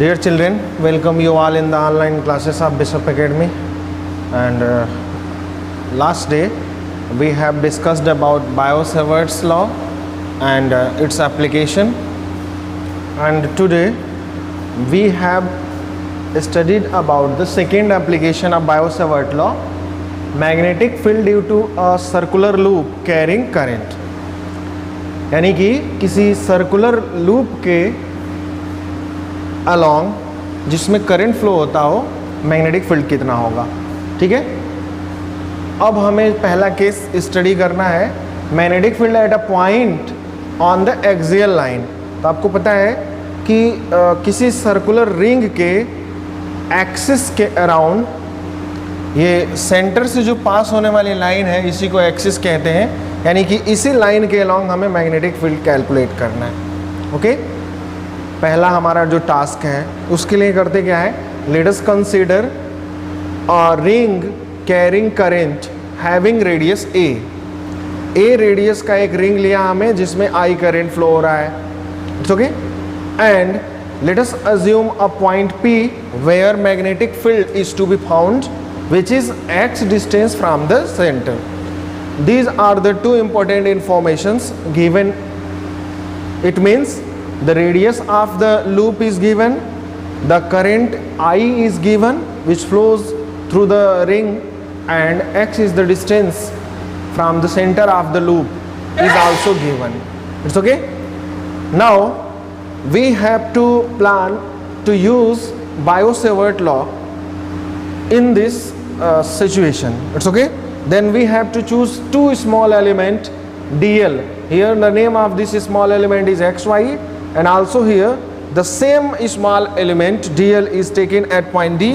Dear children, welcome you all in the online classes of Bishop Academy. And last day we have discussed about Biot-Savart's law and its application. And today we have studied about the second application of Biot-Savart law, magnetic field due to a circular loop carrying current. यानी कि किसी circular loop के along जिसमें current flow होता हो, magnetic field कितना होगा. ठीक है, अब हमें पहला केस स्टडी करना है, magnetic field at a point on the axial line. तो आपको पता है कि किसी सर्कुलर रिंग के एक्सिस के अराउंड, ये सेंटर से जो पास होने वाली लाइन है इसी को एक्सिस कहते हैं, यानी कि इसी लाइन के अलॉन्ग हमें मैग्नेटिक फील्ड कैलकुलेट करना है. ओके, पहला हमारा जो टास्क है उसके लिए करते क्या है, let us consider a ring carrying current having radius A radius का एक रिंग लिया हमें जिसमें आई करंट फ्लो हो रहा है. It's okay, and let us assume a point P where magnetic field is to be found, which is x distance from the center. These are the two important informations given. It means the radius of the loop is given, the current I is given which flows through the ring, and x is the distance from the center of the loop is also given. It's okay. Now we have to plan to use Biot-Savart law in this situation. It's okay. Then we have to choose two small element dl. Here the name of this small element is xy, and also here the same small element dl is taken at point D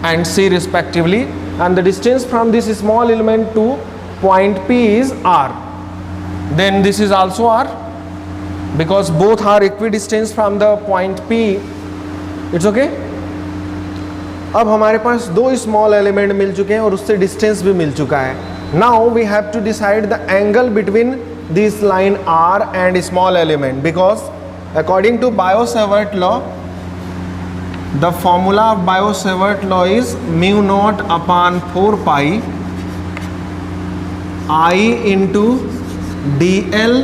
and C respectively, and the distance from this small element to point P is r. Then this is also r, because both are equidistant from the point P. It's okay. अब हमारे पास दो small element मिल चुके हैं और उससे distance भी मिल चुका है. Now we have to decide the angle between this line R and small element, because according to Biot-Savart law, the formula of Biot-Savart law is mu naught upon 4 pi I into DL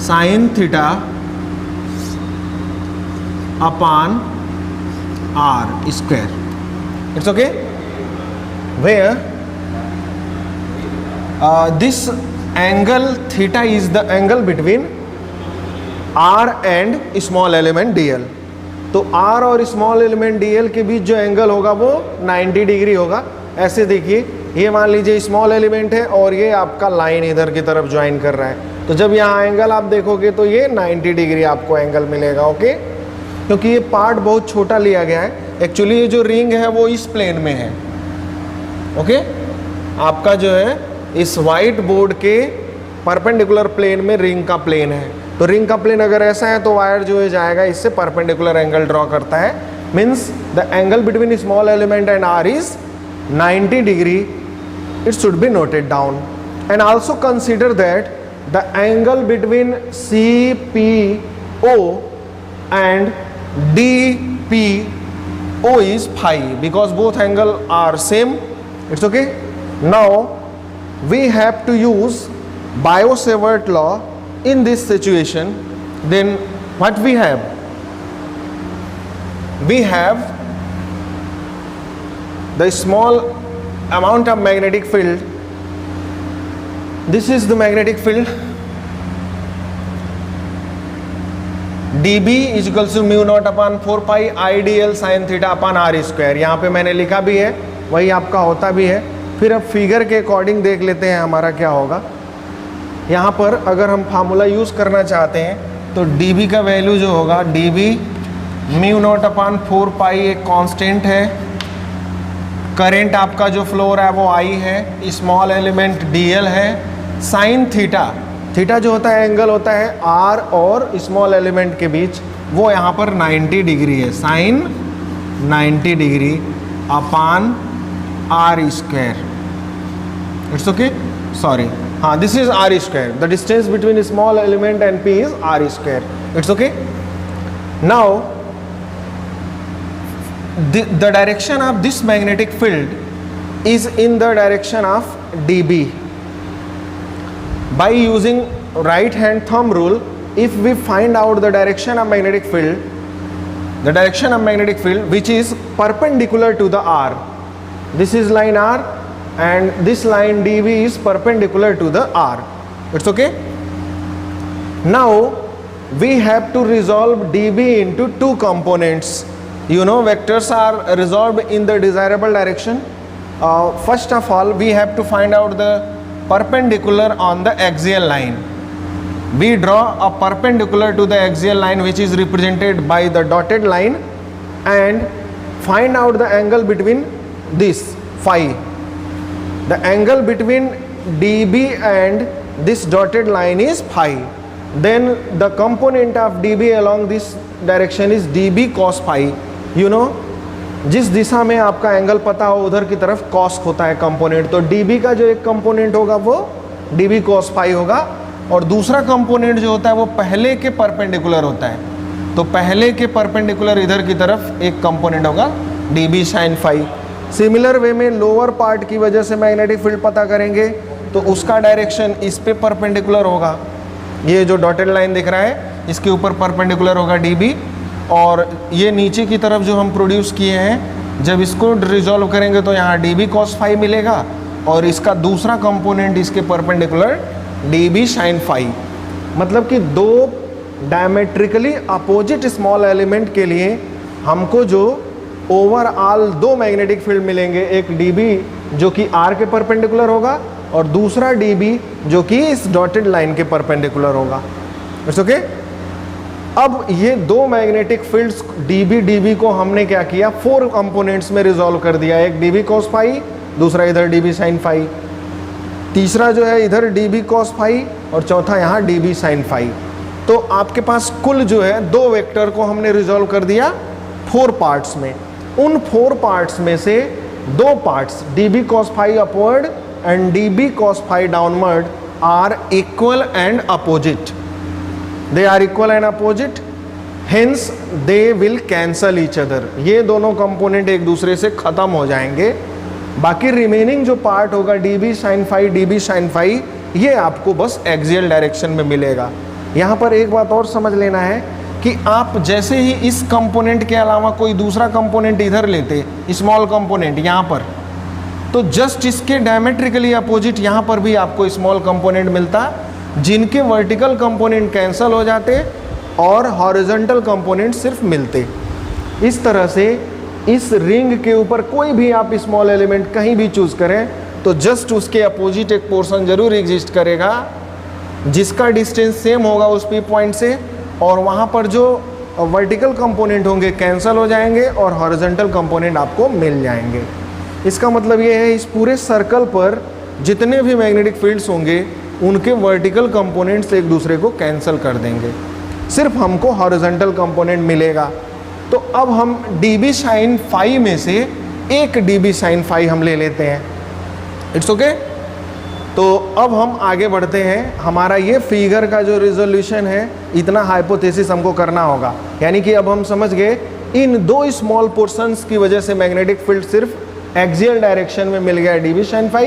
sin theta upon r square. It's okay. Where this angle theta is the angle between r and small element dl. तो r और small element dl के बीच जो angle होगा वो 90 degree होगा. ऐसे देखिए, ये मान लीजिए स्मॉल एलिमेंट है और ये आपका लाइन इधर की तरफ ज्वाइन कर रहा है, तो जब यहाँ एंगल आप देखोगे तो ये 90 डिग्री आपको एंगल मिलेगा. ओके, क्योंकि ये पार्ट बहुत छोटा लिया गया है. एक्चुअली ये जो रिंग है वो इस प्लेन में है. ओके, आपका जो है इस वाइट बोर्ड के परपेंडिकुलर प्लेन में रिंग का प्लेन है. तो रिंग का प्लेन अगर ऐसा है तो वायर जो है जाएगा इससे परपेंडिकुलर एंगल ड्रॉ करता है. Means the angle between small element and R is 90 degree. It should be noted down. And also consider that the angle between CPO and DPO is phi, because both angle are same. It's okay. Now we have to use Biot-Savart law in this situation. Then what we have? We have the small amount of magnetic field. This is the magnetic field. dB is equals to mu naught upon 4 pi IDL sin theta upon r square. यहाँ पे मैंने लिखा भी है, वही आपका होता भी है. फिर अब फिगर के अकॉर्डिंग देख लेते हैं हमारा क्या होगा. यहाँ पर अगर हम फार्मूला यूज़ करना चाहते हैं तो dB का वैल्यू जो होगा, dB म्यू नॉट अपॉन 4 पाई एक कांस्टेंट है. करंट आपका जो फ्लो हो रहा है वो I है, स्मॉल एलिमेंट DL है. साइन थीटा, थीटा जो होता है एंगल होता है R और स्मॉल एलिमेंट के बीच, वो यहाँ पर 90 डिग्री है. Sine 90 degree upon r square. It's okay, sorry, हाँ, this is r square. The distance between small element and P is r square. It's okay. Now the direction of this magnetic field is in the direction of dB. By using right hand thumb rule, if we find out the direction of magnetic field, which is perpendicular to the R, this is line R and this line dB is perpendicular to the R. It's okay. Now we have to resolve dB into two components. You know, vectors are resolved in the desirable direction. First of all, we have to find out the perpendicular on the axial line. We draw a perpendicular to the axial line, which is represented by the dotted line, and find out the angle between this phi. The angle between dB and this dotted line is phi. Then the component of dB along this direction is dB cos phi. You know, जिस दिशा में आपका angle पता हो उधर की तरफ cos होता है कंपोनेंट, तो dB का जो एक कंपोनेंट होगा वो dB cos phi होगा, और दूसरा कंपोनेंट जो होता है वो पहले के परपेंडिकुलर होता है, तो पहले के परपेंडिकुलर इधर की तरफ एक कंपोनेंट होगा dB sin phi. Similar way में लोअर पार्ट की वजह से मैग्नेटिक फील्ड पता करेंगे तो उसका डायरेक्शन इस पे परपेंडिकुलर होगा. ये जो डॉटेड लाइन दिख रहा है इसके ऊपर परपेंडिकुलर होगा dB, और ये नीचे की तरफ जो हम प्रोड्यूस किए हैं जब इसको रिजॉल्व करेंगे तो यहाँ dB cos phi मिलेगा, और इसका दूसरा कंपोनेंट इसके परपेंडिकुलर dB sin phi. मतलब कि दो डायमेट्रिकली अपोजिट स्मॉल एलिमेंट के लिए हमको जो ओवरऑल दो मैग्नेटिक फील्ड मिलेंगे, एक dB जो कि R के परपेंडिकुलर होगा और दूसरा dB जो कि इस डॉटेड लाइन के परपेंडिकुलर होगा. It's okay. अब ये दो मैग्नेटिक फील्ड्स dB को हमने क्या किया, 4 कंपोनेंट्स में रिजॉल्व कर दिया. एक dB cos phi, दूसरा इधर dB sin phi, तीसरा जो है इधर dB cos phi और चौथा यहाँ dB sin phi. तो आपके पास कुल जो है दो वेक्टर को हमने रिजॉल्व कर दिया 4 पार्ट्स में. उन 4 पार्ट्स में से दो parts dB cos phi upward and dB cos phi downward are equal and opposite. They are equal and opposite, hence they will cancel each other. ये दोनों कंपोनेंट एक दूसरे से खत्म हो जाएंगे. बाकी रिमेनिंग जो पार्ट होगा dB sin phi, ये आपको बस एक्सियल डायरेक्शन में मिलेगा. यहाँ पर एक बात और समझ लेना है कि आप जैसे ही इस कंपोनेंट के अलावा कोई दूसरा कंपोनेंट इधर लेते, स्मॉल कंपोनेंट यहाँ पर, तो जस्ट इसके डायमेट्रिकली अपोजिट यहाँ पर भी आपको स्मॉल कंपोनेंट मिलता, जिनके वर्टिकल कंपोनेंट कैंसल हो जाते और हॉरिजॉन्टल कंपोनेंट सिर्फ मिलते. इस तरह से इस रिंग के ऊपर कोई भी आप स्मॉल एलिमेंट कहीं भी चूज करें तो जस्ट उसके अपोजिट एक पोर्शन जरूर एग्जिस्ट करेगा जिसका डिस्टेंस सेम होगा उस पी पॉइंट से, और वहाँ पर जो वर्टिकल कंपोनेंट होंगे कैंसल हो जाएंगे और हॉरिजॉन्टल कंपोनेंट आपको मिल जाएंगे. इसका मतलब ये है इस पूरे सर्कल पर जितने भी मैग्नेटिक फील्ड्स होंगे उनके वर्टिकल कंपोनेंट्स एक दूसरे को कैंसिल कर देंगे, सिर्फ हमको हॉरिजॉन्टल कंपोनेंट मिलेगा. तो अब हम dB sin phi में से एक dB sin phi हम ले लेते हैं. It's okay. तो अब हम आगे बढ़ते हैं. हमारा ये फिगर का जो रिजोल्यूशन है इतना हाइपोथेसिस हमको करना होगा, यानी कि अब हम समझ गए इन दो स्मॉल पोर्शंस की वजह से मैग्नेटिक फील्ड सिर्फ एक्सियल डायरेक्शन में मिल गया dB sin phi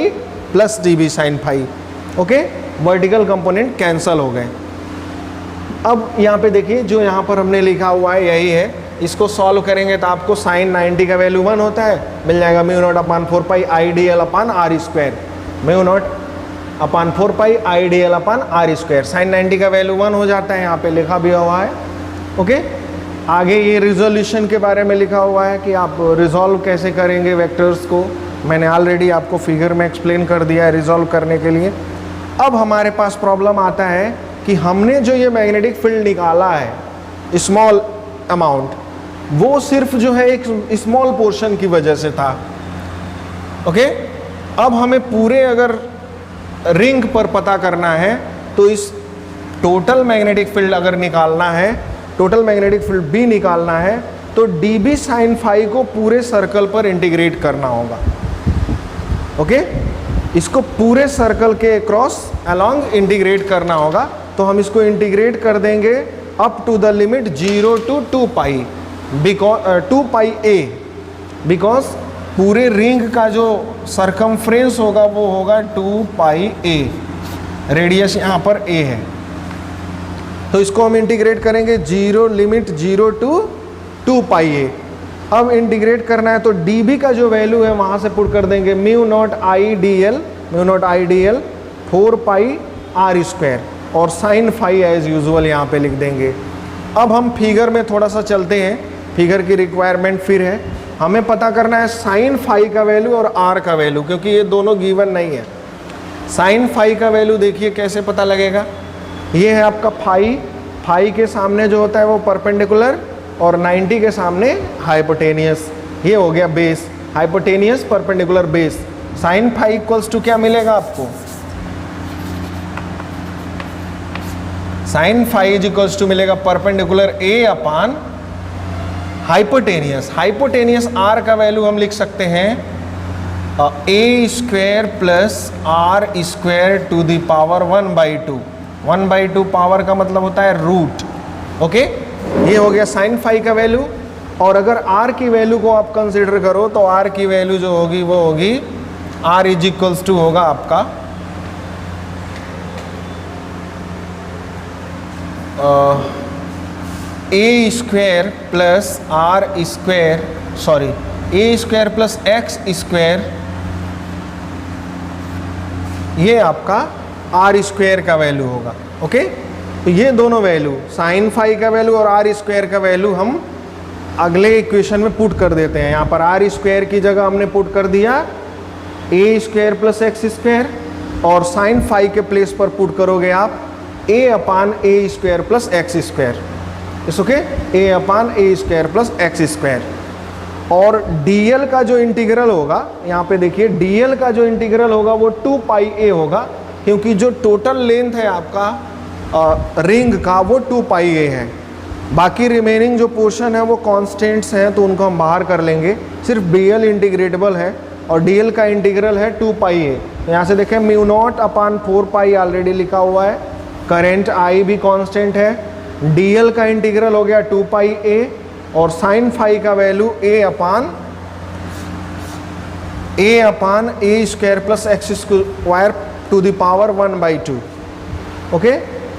plus dB sin phi. Okay, vertical component cancel हो गए. अब यहाँ पे देखिए जो यहाँ पर हमने लिखा हुआ है यही है. इसको सॉल्व करेंगे तो आपको sin 90 का वैल्यू 1 होता है, मिल जाएगा μ0/4 IDL/R². μ0/4 IDL/R². sin 90 का वैल्यू 1 हो जाता है, यहाँ पे लिखा भी हुआ है. ओके. आगे ये रिजोल्यूशन के बारे में लिखा हुआ है कि आप रिजॉल्व कैसे करेंगे वेक्टर्स को. मैंने ऑलरेडी आपको फिगर में एक्सप्लेन कर दिया है रिजॉल्व करने के लिए. अब हमारे पास प्रॉब्लम आता है कि हमने जो ये मैग्नेटिक फील्ड निकाला है स्मॉल अमाउंट, वो सिर्फ जो है एक स्मॉल पोर्शन की वजह से था. ओके. अब हमें पूरे अगर रिंग पर पता करना है तो इस टोटल मैग्नेटिक फील्ड अगर निकालना है, टोटल मैग्नेटिक फील्ड भी निकालना है, तो dB sin phi को पूरे सर्कल पर इंटीग्रेट करना होगा. ओके. इसको पूरे सर्कल के अक्रॉस अलोंग इंटीग्रेट करना होगा. तो हम इसको इंटीग्रेट कर देंगे up to the limit 0 to 2 pi, because 2 pi a, because पूरे रिंग का जो सरकमफ्रेंस होगा वो होगा 2 पाई a, रेडियस यहाँ पर a है। तो इसको हम इंटीग्रेट करेंगे, 0 लिमिट 0 टू 2 पाई a। अब इंटीग्रेट करना है तो dB का जो वैल्यू है वहाँ से पुट कर देंगे mu naught I D L 4 pi r square, और साइन फाई एज यूजुअल यहाँ पे लिख देंगे। अब हम फिगर में थोड़ा सा चलते हैं, फिगर की रिक्वायरमेंट फिर है, हमें पता करना है साइन फाई का वैल्यू और r का वैल्यू, क्योंकि ये दोनों गिवन नहीं है। साइन फाई का वैल्यू देखिए कैसे पता लगेगा, ये है आपका फाई के सामने जो होता है वो परपेंडिकुलर और 90 के सामने हाइपोटेनियस, ये हो गया base, hypotenuse perpendicular base. Sine phi equals to क्या मिलेगा आपको, sine phi is equals to मिलेगा perpendicular a upon hypotenuse. Hypotenuse r का वैल्यू हम लिख सकते हैं a square plus r square to the power 1/2। 1/2 power का मतलब होता है रूट। ओके, ये हो गया साइन फाई का वैल्यू। और अगर r की वैल्यू को आप कंसीडर करो तो r की वैल्यू जो होगी वो होगी r इज इक्वल्स टू होगा आपका a square plus r square, sorry a square plus x square, ये आपका आर स्क्वायर का वैल्यू होगा। ओके, तो ये दोनों वैल्यू साइन फाई का वैल्यू और आर स्क्वायर का वैल्यू हम अगले इक्वेशन में पुट कर देते हैं। यहाँ पर आर स्क्वायर की जगह हमने पुट कर दिया ए स्क्वायर प्लस एक्स स्क्वायर, और साइन फाई के प्लेस पर पुट करोगे आप ए अपान a square plus x square. इस okay, A upon a square plus x square. और dl का जो इंटीग्रल होगा, यहाँ पे देखिए dl का जो इंटीग्रल होगा वो 2 पाई a होगा, क्योंकि जो टोटल लेंथ है आपका रिंग का वो 2 पाई a है। बाकी रिमेनिंग जो पोर्शन है वो कांस्टेंट्स हैं, तो उनको हम बाहर कर लेंगे। सिर्फ dl इंटीग्रेटेबल है और dl का इंटीग्रल है 2 पाई a। तो यहाँ से देखें mu naught upon 4 pi already लिखा हुआ है, करंट I भी कांस्टेंट है, dl का इंटीग्रल हो गया 2 पाई a, और साइन फाई का value a upon a square plus x square to the power 1/2। Okay,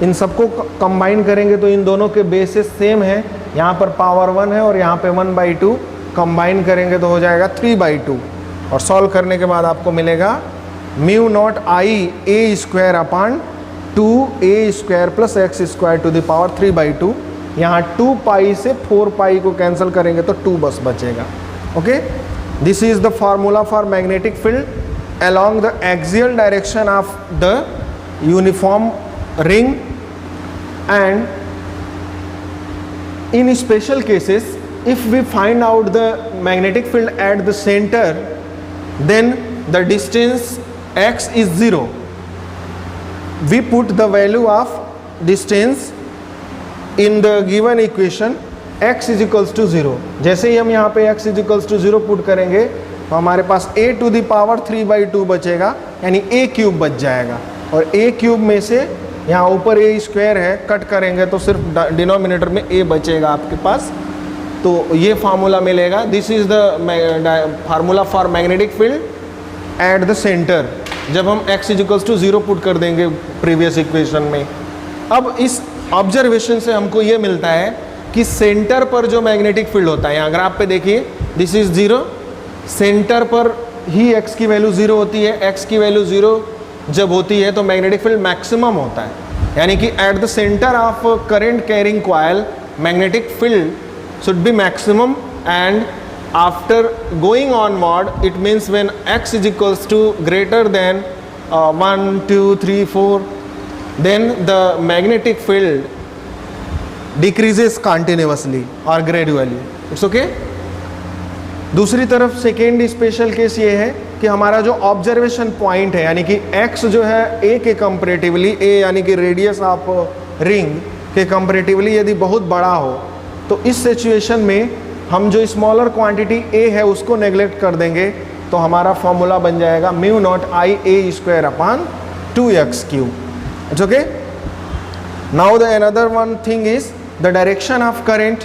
इन सबको कंबाइन करेंगे तो इन दोनों के बेसिस सेम है, यहाँ पर पावर 1 है और यहाँ पे 1/2, कंबाइन करेंगे तो हो जाएगा 3/2, और सॉल्व करने के बाद आपको मिलेगा mu naught I a square upon 2a square plus x square to the power 3/2। यहाँ 2 पाई से 4 पाई को कैंसिल करेंगे तो 2 बस बचेगा। Okay, this is the formula for magnetic field along the axial direction of the uniform ring, and in special cases if we find out the magnetic field at the center, then the distance x is 0. We put the value of distance in the given equation, x is equals to 0. जैसे ही हम यहाँ पे x is equals to 0 put करेंगे तो हमारे पास a to the power 3/2 बचेगा, यानी a cube बच जाएगा। और a क्यूब में से यहाँ ऊपर a स्क्वायर है, कट करेंगे तो सिर्फ डिनोमिनेटर में a बचेगा आपके पास। तो ये फार्मूला मिलेगा, this is the formula for magnetic field at the center, जब हम x is equals to 0 put कर देंगे प्रीवियस इक्वेशन में। अब इस ऑब्जर्वेशन से हमको ये मिलता है कि सेंटर पर जो मैग्नेटिक फील्ड होता है, यहाँ ग्राफ पे देखिए दिस इज 0, सेंटर पर ही x की वैल्यू 0 होती है। x की वैल्यू 0 जब होती है तो मैग्नेटिक फील्ड मैक्सिमम होता है, यानी कि eight the centre of current carrying coil magnetic field should be maximum, and after going onward it means when x is equals to greater than 1 2 3 4, then the magnetic field decreases continuously or gradually. It's okay. दूसरी तरफ second special case ये है कि हमारा जो observation point है, यानी कि x जो है a के कंपेरेटिवली, a यानी कि रेडियस ऑफ रिंग के कंपेरेटिवली यदि बहुत बड़ा हो, तो इस सिचुएशन में हम जो स्मॉलर क्वांटिटी a है उसको नेग्लेक्ट कर देंगे, तो हमारा फॉर्मूला बन जाएगा mu naught I a square upon 2x cube. It's okay. Now the another one thing is the direction of current.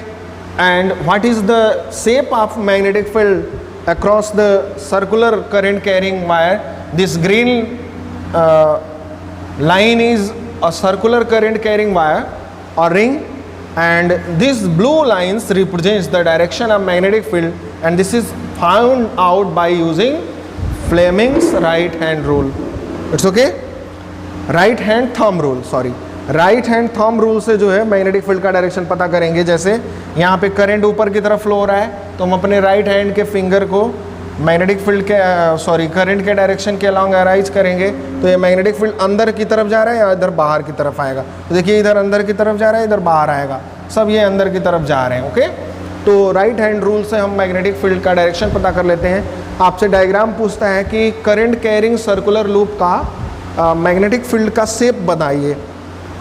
and what is the shape of magnetic field across the circular current carrying wire? This green line is a circular current carrying wire or ring, and these blue lines represents the direction of magnetic field, and this is found out by using Fleming's right hand rule. It's okay, right hand thumb rule, sorry, right hand thumb rule से जो है magnetic field का direction पता करेंगे। जैसे यहाँ पे current ऊपर की तरफ फ्लो हो रहा है तो हम अपने राइट हैंड के फिंगर को मैग्नेटिक फील्ड के करंट के डायरेक्शन के अलोंग अराइज करेंगे तो ये मैग्नेटिक फील्ड अंदर की तरफ जा रहा है या इधर बाहर की तरफ आएगा। तो देखिए इधर अंदर की तरफ जा रहा है, इधर बाहर आएगा, सब ये अंदर की तरफ जा रहे हैं। ओके, तो राइट हैंड रूल से हम मैग्नेटिक फील्ड का डायरेक्शन पता कर लेते हैं। आपसे डायग्राम पूछता है कि करंट कैरिंग सर्कुलर लूप का मैग्नेटिक फील्ड का शेप बनाइए,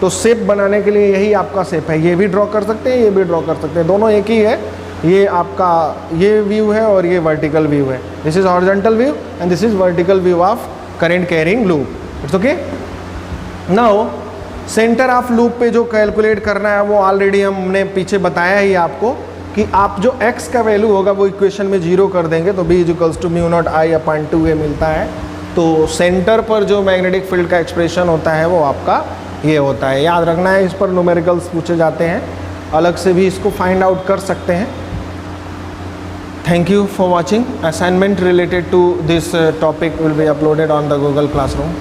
तो शेप बनाने के लिए यही आपका शेप है। ये भी ड्रॉ कर सकते हैं, ये भी ड्रॉ कर सकते हैं, दोनों एक ही है। ये आपका ये व्यू है और ये वर्टिकल व्यू है। This is horizontal view and this is vertical view of current carrying loop. It's okay. Now centre of loop पे जो कैलकुलेट करना है वो ऑलरेडी हमने पीछे बताया ही आपको कि आप जो x का वैल्यू होगा वो इक्वेशन में 0 कर देंगे तो b equals to mu naught I upon 2a मिलता है। तो सेंटर पर जो मैग्नेटिक फील्ड का एक्सप्रेशन होता है वो आपका ये होता है। याद रखना है, इस पर न्यूमेरिकल्स पूछे जाते हैं, अलग से भी इसको फाइंड आउट कर सकते हैं। Thank you for watching. Assignment related to this topic will be uploaded on the Google classroom.